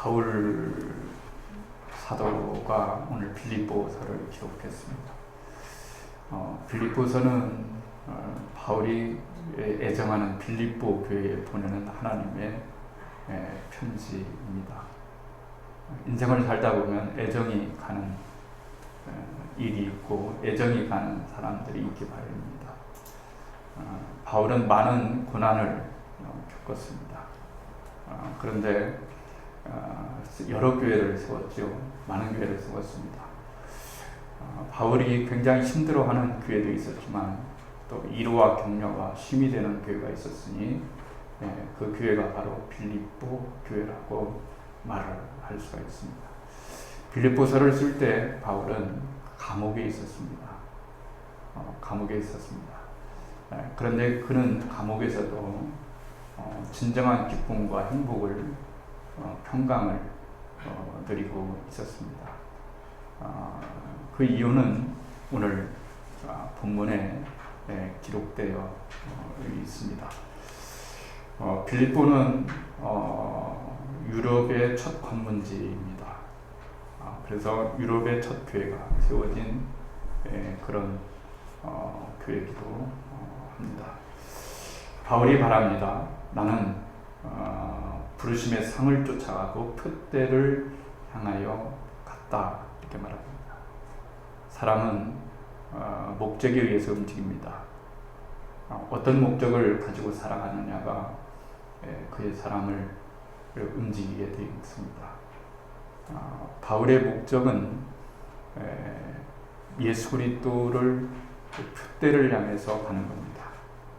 바울 사도가 오늘 빌립보서를 기록했습니다. 빌립보서는 바울이 애정하는 빌립보 교회에 보내는 하나님의 편지입니다. 인생을 살다 보면 애정이 가는 일이 있고 애정이 가는 사람들이 있기 바랍니다. 바울은 많은 고난을 겪었습니다. 그런데 여러 교회를 세웠죠. 많은 교회를 세웠습니다. 바울이 굉장히 힘들어하는 교회도 있었지만 또 위로와 격려가 힘이 되는 교회가 있었으니 그 교회가 바로 빌립보 교회라고 말을 할 수가 있습니다. 빌립보서를 쓸 때 바울은 감옥에 있었습니다. 감옥에 있었습니다. 그런데 그는 감옥에서도 진정한 기쁨과 행복을 평강을 누리고 있었습니다. 그 이유는 오늘 본문에 기록되어 있습니다. 빌립보는 유럽의 첫 관문지입니다. 그래서 유럽의 첫 교회가 세워진 그런 교회이기도 합니다. 바울이 말합니다. 나는 부르심의 상을 쫓아가고 표대를 향하여 갔다, 이렇게 말합니다. 사람은 목적에 의해서 움직입니다. 어떤 목적을 가지고 살아가느냐가 그의 사람을 움직이게 되어 있습니다. 바울의 목적은 예수 그리스도를 표대를 향해서 가는 겁니다.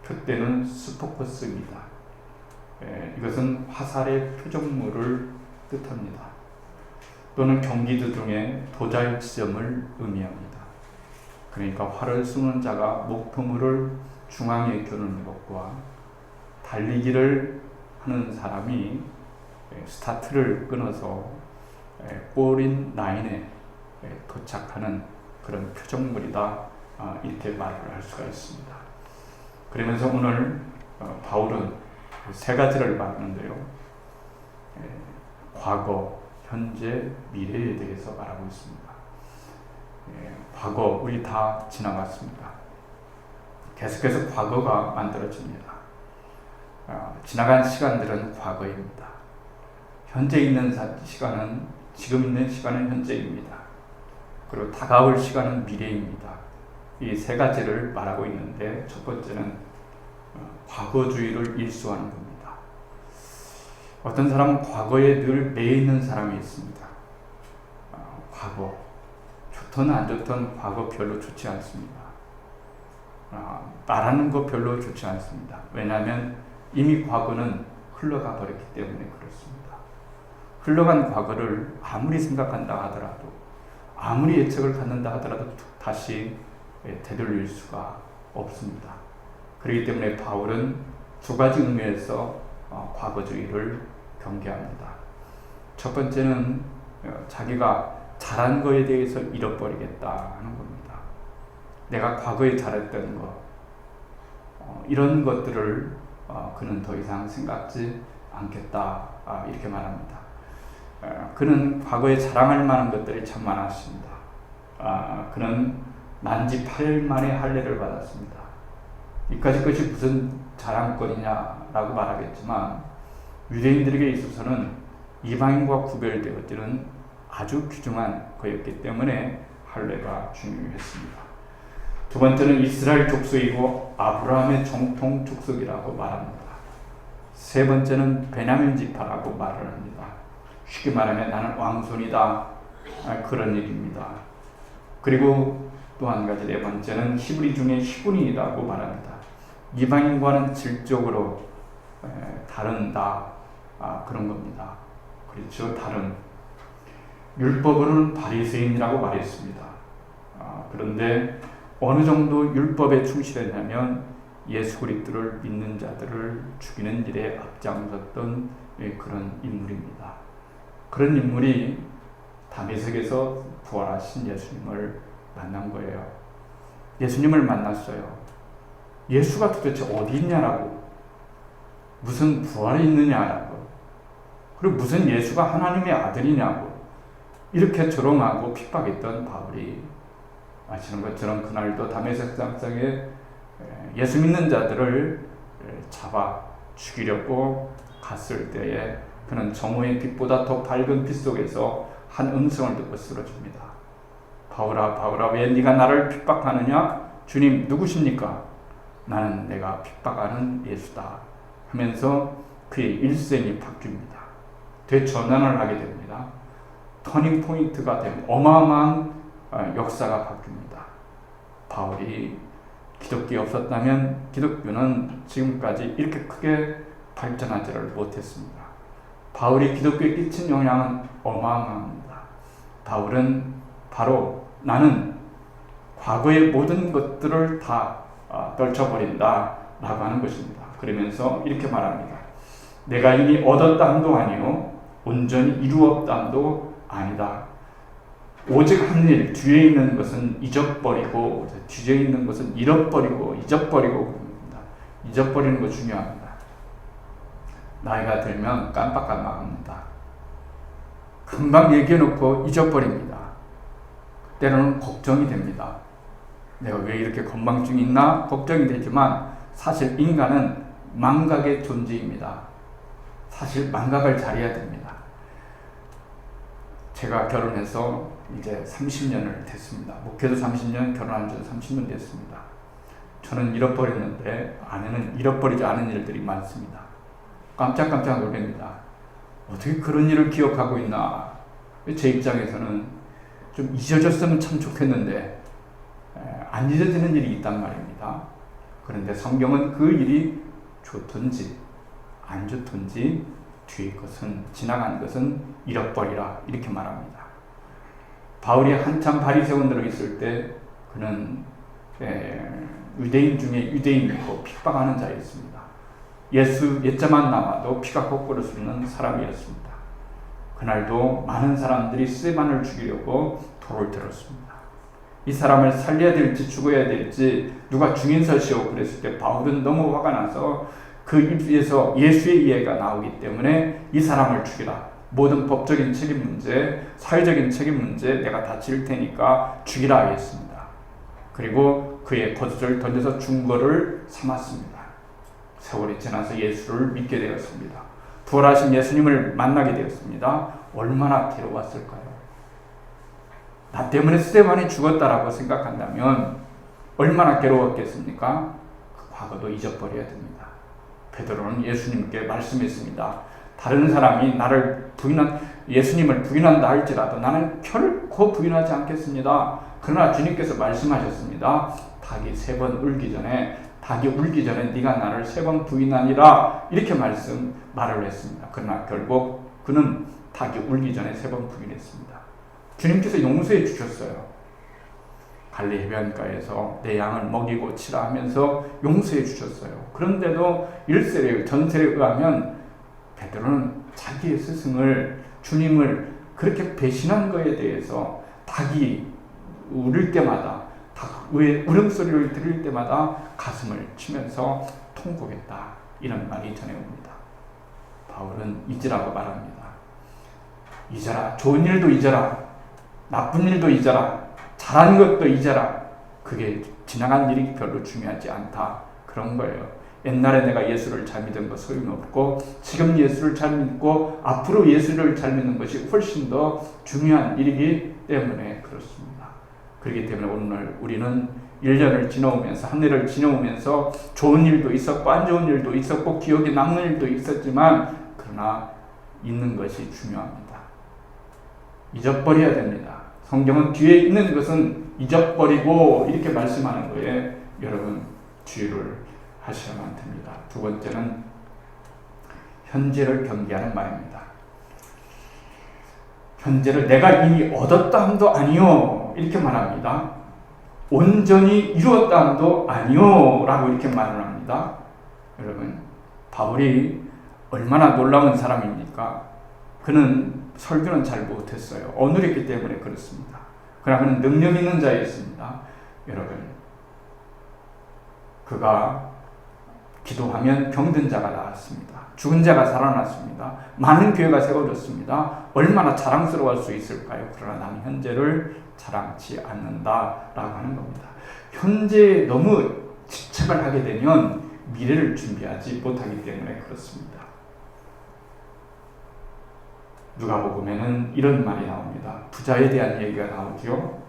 표대는 스포커스입니다. 이것은 화살의 표적물을 뜻합니다. 또는 경기도 중에 도자기 지점을 의미합니다. 그러니까 활을 쏘는 자가 목표물을 중앙에 겨누는 것과 달리기를 하는 사람이 스타트를 끊어서 골인 라인에 도착하는 그런 표적물이다, 이렇게 말을 할 수가 있습니다. 그러면서 오늘 바울은 세 가지를 말하는데요. 과거, 현재, 미래에 대해서 말하고 있습니다. 과거, 우리 다 지나갔습니다. 계속해서 과거가 만들어집니다. 지나간 시간들은 과거입니다. 현재 있는 시간은, 지금 있는 시간은 현재입니다. 그리고 다가올 시간은 미래입니다. 이 세 가지를 말하고 있는데, 첫 번째는 과거주의를 일수하는 겁니다. 어떤 사람은 과거에 늘 매여 있는 사람이 있습니다. 과거, 좋든 안 좋든 과거 별로 좋지 않습니다. 말하는 거 별로 좋지 않습니다. 왜냐하면 이미 과거는 흘러가 버렸기 때문에 그렇습니다. 흘러간 과거를 아무리 생각한다 하더라도, 아무리 예측을 갖는다 하더라도 다시 되돌릴 수가 없습니다. 그렇기 때문에 바울은 두 가지 의미에서 과거주의를 경계합니다. 첫 번째는 자기가 잘한 거에 대해서 잃어버리겠다 하는 겁니다. 내가 과거에 잘했던 것, 이런 것들을 그는 더 이상 생각지 않겠다, 이렇게 말합니다. 그는 과거에 자랑할 만한 것들이 참 많았습니다. 그는 난지 8일 만에 할례를 받았습니다. 이까지 것이 무슨 자랑거리냐라고 말하겠지만, 유대인들에게 있어서는 이방인과 구별되어지는 아주 귀중한 거였기 때문에 할례가 중요했습니다. 두 번째는 이스라엘 족속이고 아브라함의 정통 족속이라고 말합니다. 세 번째는 베냐민 지파라고 말을 합니다. 쉽게 말하면 나는 왕손이다, 그런 얘기입니다. 그리고 또 한 가지, 네 번째는 히브리 중에 히브리인이라고 말합니다. 이방인과는 질적으로 다른다, 그런 겁니다. 그렇죠, 다른. 율법으로는 바리새인이라고 말했습니다. 그런데 어느 정도 율법에 충실했냐면 예수 그리스도를 믿는 자들을 죽이는 일에 앞장섰던 그런 인물입니다. 그런 인물이 다메섹에서 부활하신 예수님을 만난 거예요. 예수님을 만났어요. 예수가 도대체 어디 있냐라고, 무슨 부활이 있느냐라고. 그리고 무슨 예수가 하나님의 아들이냐고 이렇게 조롱하고 핍박했던 바울이 아시는 것처럼 그날도 다메섹 장성에 예수 믿는 자들을 잡아 죽이려고 갔을 때에 그는 정오의 빛보다 더 밝은 빛 속에서 한 음성을 듣고 쓰러집니다. 바울아 바울아 왜 네가 나를 핍박하느냐? 주님 누구십니까? 나는 내가 핍박하는 예수다 하면서 그의 일생이 바뀝니다. 되전환을 하게 됩니다. 터닝 포인트가 되면 어마어마한 역사가 바뀝니다. 바울이 기독교에 없었다면 기독교는 지금까지 이렇게 크게 발전하지를 못했습니다. 바울이 기독교에 끼친 영향은 어마어마합니다. 바울은 바로 나는 과거의 모든 것들을 다 떨쳐버린다 라고 하는 것입니다. 그러면서 이렇게 말합니다. 내가 이미 얻었다함도 아니요 온전히 이루었다함도 아니다. 오직 한 일, 뒤에 있는 것은 잊어버리고 뒤에 있는 것은 잃어버리고 잊어버리고 그럽니다. 잊어버리는 거 중요합니다. 나이가 들면 깜빡깜빡합니다. 금방 얘기해놓고 잊어버립니다. 때로는 걱정이 됩니다. 내가 왜 이렇게 건망증이 있나 걱정이 되지만 사실 인간은 망각의 존재입니다. 사실 망각을 잘해야 됩니다. 제가 결혼해서 이제 30년을 됐습니다. 목회도 30년, 결혼한 지도 30년 됐습니다. 저는 잃어버렸는데 아내는 잃어버리지 않은 일들이 많습니다. 깜짝깜짝 놀랍니다. 어떻게 그런 일을 기억하고 있나? 제 입장에서는 좀 잊어졌으면 참 좋겠는데 안 잊어지는 일이 있단 말입니다. 그런데 성경은 그 일이 좋든지 안 좋든지 뒤의 것은 지나간 것은 잃어버리라 이렇게 말합니다. 바울이 한참 바리새인으로 있을 때 그는 유대인 중에 유대인이고 핍박하는 자였습니다. 예수 예자만 나와도 피가 거꾸로 흐르는 사람이었습니다. 그날도 많은 사람들이 스데반을 죽이려고 돌을 들었습니다. 이 사람을 살려야 될지 죽어야 될지 누가 중인서시오 그랬을 때 바울은 너무 화가 나서 그 입에서 예수의 이해가 나오기 때문에 이 사람을 죽이라. 모든 법적인 책임 문제, 사회적인 책임 문제 내가 다 질 테니까 죽이라 했습니다. 그리고 그의 겉옷을 던져서 중거를 삼았습니다. 세월이 지나서 예수를 믿게 되었습니다. 부활하신 예수님을 만나게 되었습니다. 얼마나 괴로웠을까요? 나 때문에 스데반이 죽었다라고 생각한다면 얼마나 괴로웠겠습니까? 그 과거도 잊어버려야 됩니다. 베드로는 예수님께 말씀했습니다. 다른 사람이 나를 예수님을 부인한다 할지라도 나는 결코 부인하지 않겠습니다. 그러나 주님께서 말씀하셨습니다. 닭이 3번 울기 전에 네가 나를 3번 부인하니라 이렇게 말을 했습니다. 그러나 결국 그는 닭이 울기 전에 3번 부인했습니다. 주님께서 용서해 주셨어요. 갈리 해변가에서 내 양을 먹이고 치라 하면서 용서해 주셨어요. 그런데도 전설에 의하면 베드로는 자기의 스승을 주님을 그렇게 배신한 것에 대해서 닭이 울을 때마다 울음소리를 들을 때마다 가슴을 치면서 통곡했다. 이런 말이 전해옵니다. 바울은 잊으라고 말합니다. 잊어라. 좋은 일도 잊어라. 나쁜 일도 잊어라. 잘한 것도 잊어라. 그게 지나간 일이 별로 중요하지 않다. 그런 거예요. 옛날에 내가 예수를 잘 믿은 거 소용없고 지금 예수를 잘 믿고 앞으로 예수를 잘 믿는 것이 훨씬 더 중요한 일이기 때문에 그렇습니다. 그렇기 때문에 오늘 우리는 1년을 지나오면서 한 해를 지나오면서 좋은 일도 있었고 안 좋은 일도 있었고 기억에 남는 일도 있었지만 그러나 있는 것이 중요합니다. 잊어버려야 됩니다. 성경은 뒤에 있는 것은 잊어버리고 이렇게 말씀하는 거에 여러분 주의를 하셔야만 됩니다. 두 번째는 현재를 경계하는 말입니다. 현재를 내가 이미 얻었다 함도 아니요 이렇게 말합니다. 온전히 이루었다 함도 아니요 라고 이렇게 말을 합니다. 여러분 바울이 얼마나 놀라운 사람입니까? 그는 설교는 잘 못했어요. 어눌했기 때문에 그렇습니다. 그러나 그는 능력 있는 자였습니다. 여러분 그가 기도하면 병든 자가 나았습니다. 죽은 자가 살아났습니다. 많은 교회가 세워졌습니다. 얼마나 자랑스러워할 수 있을까요? 그러나 나는 현재를 자랑치 않는다라고 하는 겁니다. 현재에 너무 집착을 하게 되면 미래를 준비하지 못하기 때문에 그렇습니다. 누가복음에는 이런 말이 나옵니다. 부자에 대한 얘기가 나오죠.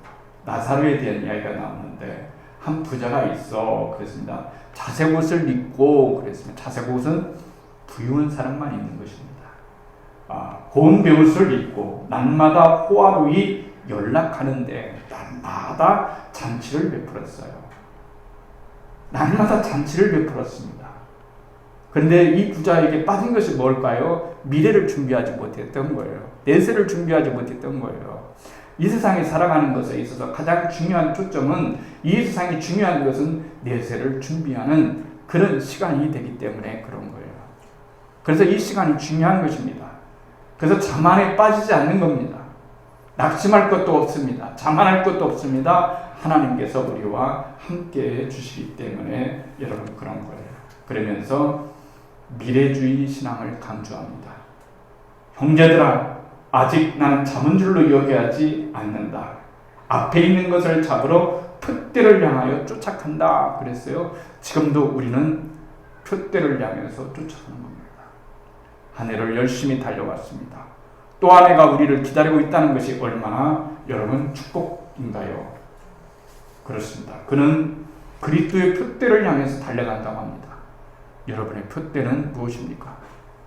나사로에 대한 이야기가 나오는데 한 부자가 있어 그랬습니다. 자색 옷을 입고 그랬습니다. 자색 옷은 부유한 사람만 입는 것입니다. 고운 베옷을 입고 날마다 호화로이 연락하는데 날마다 잔치를 베풀었어요. 날마다 잔치를 베풀었습니다. 그런데 이 부자에게 빠진 것이 뭘까요? 미래를 준비하지 못했던 거예요. 내세를 준비하지 못했던 거예요. 이 세상에 살아가는 것에 있어서 가장 중요한 초점은 이 세상이 중요한 것은 내세를 준비하는 그런 시간이 되기 때문에 그런 거예요. 그래서 이 시간이 중요한 것입니다. 그래서 자만에 빠지지 않는 겁니다. 낙심할 것도 없습니다. 자만할 것도 없습니다. 하나님께서 우리와 함께 해주시기 때문에 여러분 그런 거예요. 그러면서 미래주의 신앙을 강조합니다. 형제들아, 아직 나는 잡은 줄로 여겨하지 않는다. 앞에 있는 것을 잡으러 표대를 향하여 쫓아간다 그랬어요. 지금도 우리는 표대를 향해서 쫓아가는 겁니다. 한 해를 열심히 달려왔습니다. 또 한 해가 우리를 기다리고 있다는 것이 얼마나 여러분 축복인가요? 그렇습니다. 그는 그리스도의 표대를 향해서 달려간다고 합니다. 여러분의 표대는 무엇입니까?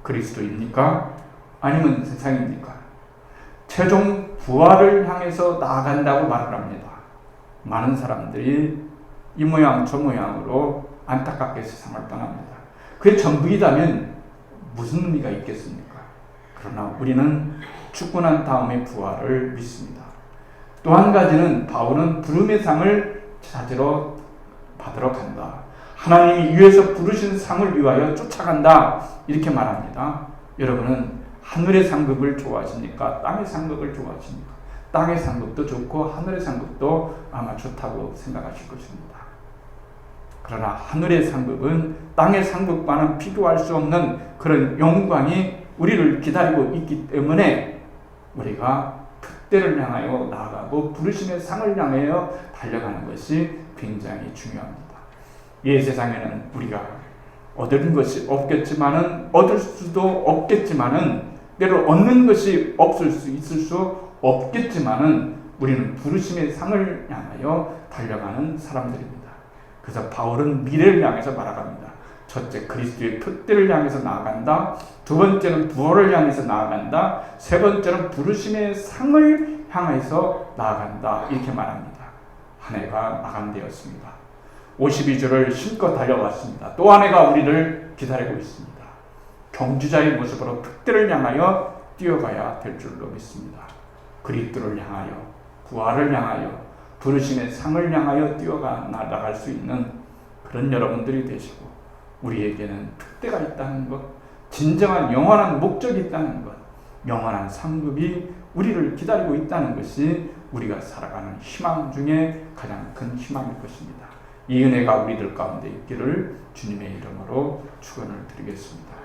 그리스도입니까? 아니면 세상입니까? 최종 부활을 향해서 나아간다고 말을 합니다. 많은 사람들이 이 모양 저 모양으로 안타깝게 세상을 떠납니다. 그게 전부이다면 무슨 의미가 있겠습니까? 그러나 우리는 죽고 난 다음에 부활을 믿습니다. 또 한 가지는 바울은 부름의 상을 받으러 간다. 하나님이 위에서 부르신 상을 위하여 쫓아간다. 이렇게 말합니다. 여러분은 하늘의 상급을 좋아하십니까? 땅의 상급을 좋아하십니까? 땅의 상급도 좋고 하늘의 상급도 아마 좋다고 생각하실 것입니다. 그러나 하늘의 상급은 땅의 상급과는 비교할 수 없는 그런 영광이 우리를 기다리고 있기 때문에 우리가 표대를 향하여 나아가고 부르심의 상을 향하여 달려가는 것이 굉장히 중요합니다. 이 세상에는 우리가 얻은 것이 없겠지만은 얻을 수도 없겠지만은 때로 얻는 것이 없을 수 있을 수 없겠지만은 우리는 부르심의 상을 향하여 달려가는 사람들입니다. 그래서 바울은 미래를 향해서 말아갑니다. 첫째, 그리스도의 표대를 향해서 나아간다. 두 번째는 부활을 향해서 나아간다. 세 번째는 부르심의 상을 향해서 나아간다. 이렇게 말합니다. 한 해가 마감되었습니다. 52주를 힘껏 달려왔습니다. 또 한 해가 우리를 기다리고 있습니다. 경주자의 모습으로 표대를 향하여 뛰어가야 될 줄로 믿습니다. 그리스도를 향하여, 부활을 향하여, 부르심의 상을 향하여 나아갈 수 있는 그런 여러분들이 되시고, 우리에게는 표대가 있다는 것, 진정한 영원한 목적이 있다는 것, 영원한 상급이 우리를 기다리고 있다는 것이 우리가 살아가는 희망 중에 가장 큰 희망일 것입니다. 이 은혜가 우리들 가운데 있기를 주님의 이름으로 축원을 드리겠습니다.